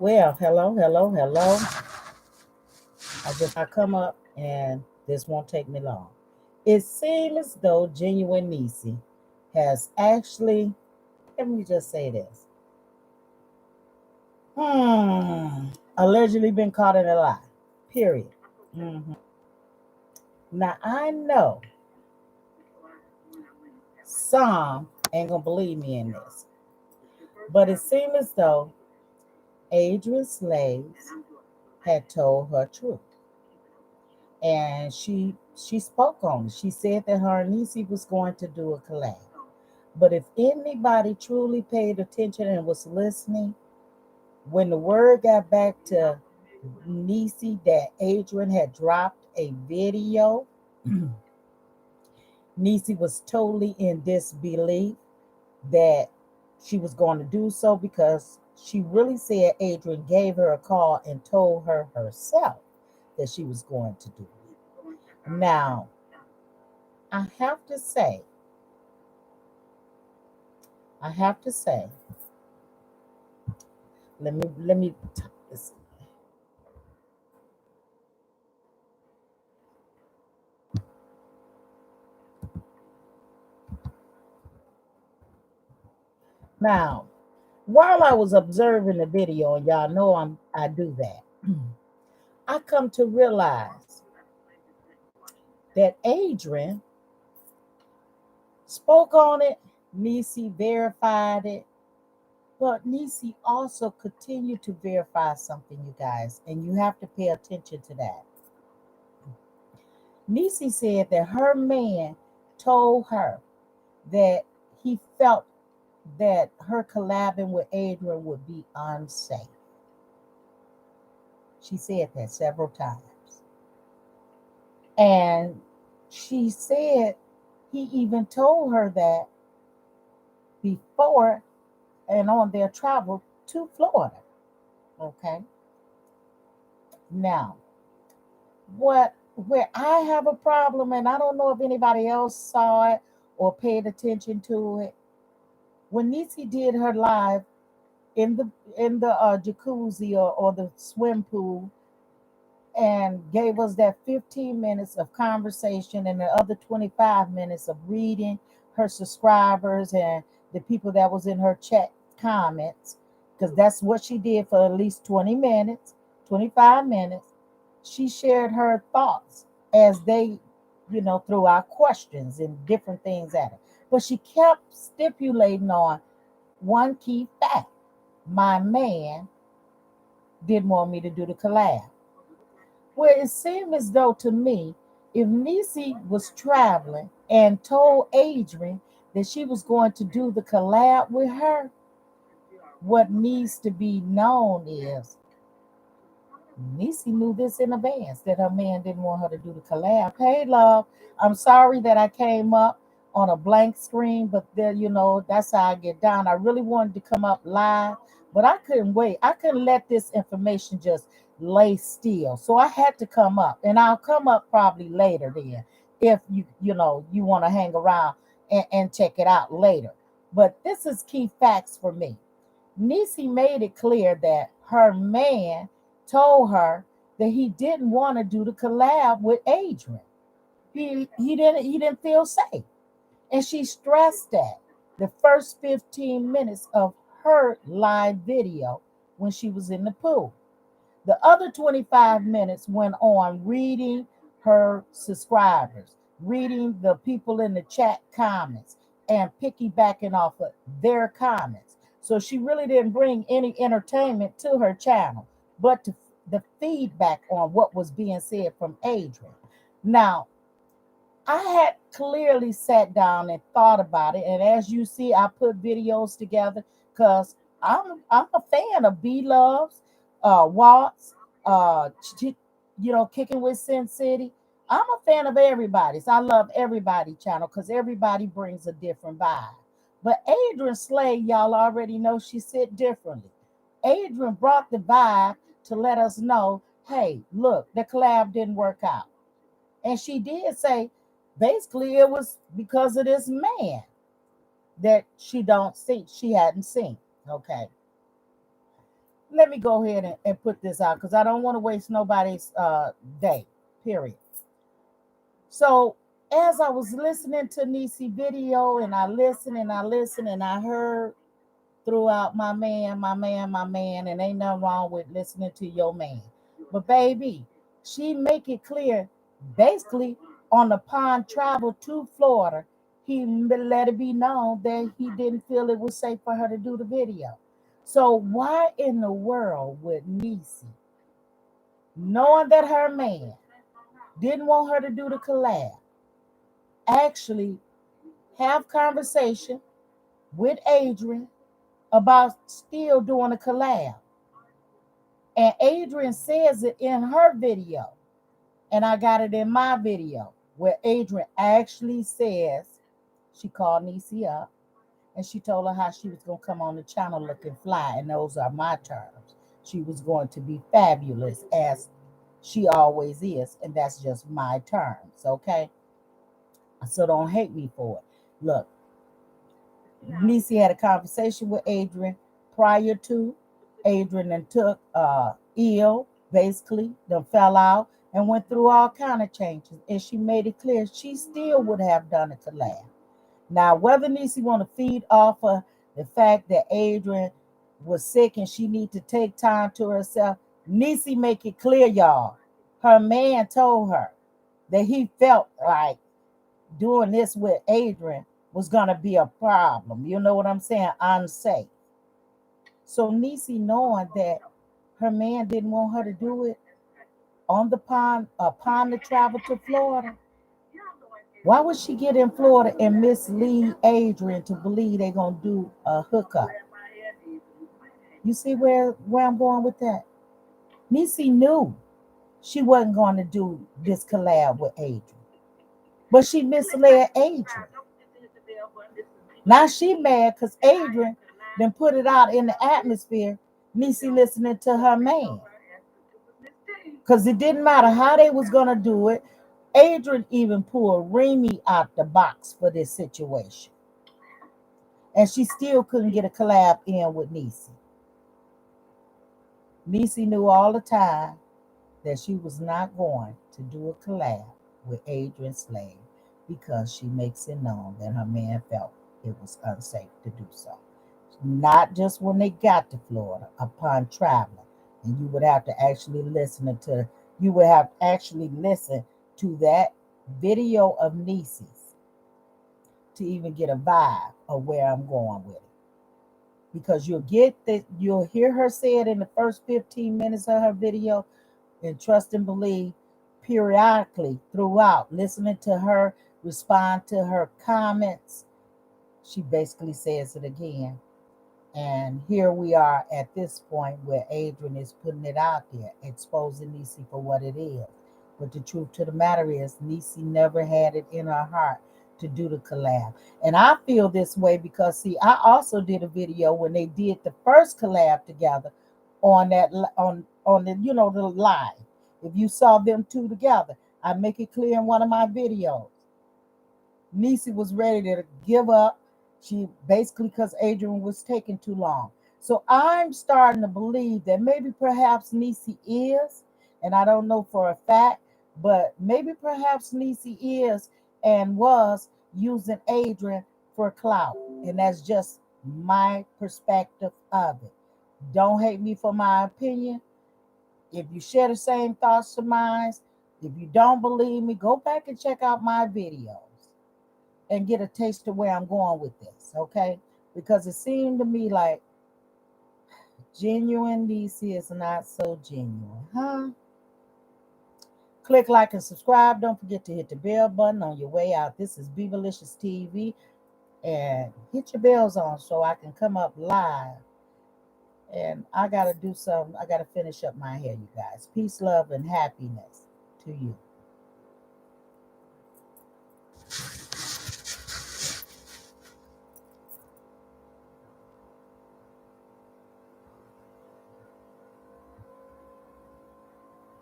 Well, hello. I come up and this won't take me long. It seems as though Genuine Nisi has actually, let me just say this, allegedly been caught in a lie. Period. Mhm. Now I know some ain't gonna believe me in this, but it seems as though Adrienne SLAYS had told her truth. And she spoke on it. She said that her and Nisi was going to do a collab. But if anybody truly paid attention and was listening, when the word got back to Nisi that Adrian had dropped a video, Nisi was totally in disbelief that she was going to do so because she really said Adrian gave her a call and told her herself that she was going to do it. Now, I have to say, I have to say, let me this. Now, while I was observing the video, and y'all know I do that, I come to realize that Adrian spoke on it, Nisi verified it, but Nisi also continued to verify something, you guys, and you have to pay attention to that. Nisi said that her man told her that he felt that her collabing with Adrian would be unsafe. She said that several times. And she said he even told her that before and on their travel to Florida. Okay. Now, what where I have a problem, and I don't know if anybody else saw it or paid attention to it, when Nisi did her live in the jacuzzi or the swim pool and gave us that 15 minutes of conversation and the other 25 minutes of reading her subscribers and the people that was in her chat comments, because that's what she did for at least 20 minutes, 25 minutes. She shared her thoughts as they, threw out questions and different things at her. But she kept stipulating on one key fact: my man didn't want me to do the collab. Well, it seemed as though to me, if Nisi was traveling and told Adrian that she was going to do the collab with her, what needs to be known is Nisi knew this in advance that her man didn't want her to do the collab. Hey, love, I'm sorry that I came up on a blank screen, but then, that's how I get down. I really wanted to come up live, but I couldn't wait. I couldn't let this information just lay still. So I had to come up, and I'll come up probably later then if you want to hang around and check it out later. But this is key facts for me. Nisi made it clear that her man told her that he didn't want to do the collab with Adrian. He didn't feel safe. And she stressed that the first 15 minutes of her live video when she was in the pool. The other 25 minutes went on reading her subscribers, reading the people in the chat comments, and piggybacking off of their comments. So she really didn't bring any entertainment to her channel, but the feedback on what was being said from Adrian. Now, I had clearly sat down and thought about it, and as you see, I put videos together because I'm a fan of B Loves, Watts, uh, Kicking with Sin City. I'm a fan of everybody's. I love everybody channel because everybody brings a different vibe. But Adrienne Slay, y'all already know she sit differently. Adrienne brought the vibe to let us know, hey, look, the collab didn't work out. And she did say basically it was because of this man that she hadn't seen. Okay. let me go ahead and put this out because I don't want to waste nobody's day, period. So as I was listening to Nisi video and I listened and I listened and I heard throughout my man, my man, my man, and ain't nothing wrong with listening to your man. But baby, she make it clear, basically, on the pond travel to Florida, he let it be known that he didn't feel it was safe for her to do the video. So why in the world would Nisi, knowing that her man didn't want her to do the collab, actually have conversation with Adrienne about still doing a collab? And Adrienne says it in her video, and I got it in my video, where Adrienne actually says she called Nisi up and she told her how she was going to come on the channel looking fly. And those are my terms. She was going to be fabulous, as she always is. And that's just my terms, okay? So don't hate me for it. Look, Nisi had a conversation with Adrienne prior to. Adrienne and took ill, basically, then fell out and went through all kind of changes. And she made it clear she still would have done a collab. Now, whether Nisi want to feed off of the fact that Adrienne was sick and she need to take time to herself, Nisi make it clear, y'all. Her man told her that he felt like doing this with Adrienne was gonna be a problem. You know what I'm saying? Unsafe. So Nisi, knowing that her man didn't want her to do it on the pond, upon the travel to Florida, why would she get in Florida and mislead Adrienne to believe they're gonna do a hookup? You see where I'm going with that? Nisi knew she wasn't going to do this collab with Adrienne, but she misled Adrienne. Now she mad because Adrienne then put it out in the atmosphere. Nisi listening to her man. Because it didn't matter how they was gonna do it. Adrienne even pulled Remy out the box for this situation. And she still couldn't get a collab in with Nisi. Nisi knew all the time that she was not going to do a collab with Adrienne SLAYS because she makes it known that her man felt it was unsafe to do so. Not just when they got to Florida, upon traveling. And you would have to actually listen to that video of Nisi's to even get a vibe of where I'm going with it. Because you'll hear her say it in the first 15 minutes of her video, and trust and believe periodically throughout, listening to her respond to her comments, she basically says it again. And here we are at this point where Adrienne is putting it out there, exposing Nisi for what it is. But the truth to the matter is, Nisi never had it in her heart to do the collab. And I feel this way because, see, I also did a video when they did the first collab together on that on the the live. If you saw them two together, I make it clear in one of my videos. Nisi was ready to give up. She basically, because Adrienne was taking too long. So I'm starting to believe that maybe perhaps Nisi is, and I don't know for a fact, but maybe perhaps Nisi is and was using Adrienne for clout. And that's just my perspective of it. Don't hate me for my opinion. If you share the same thoughts of mine, if you don't believe me, go back and check out my videos and get a taste of where I'm going with this, okay? Because it seemed to me like genuine DC is not so genuine, huh? Click like and subscribe. Don't forget to hit the bell button on your way out. This is Beaverlicious TV, and hit your bells on so I can come up live. And I gotta do something. I gotta finish up my hair, you guys. Peace, love, and happiness to you.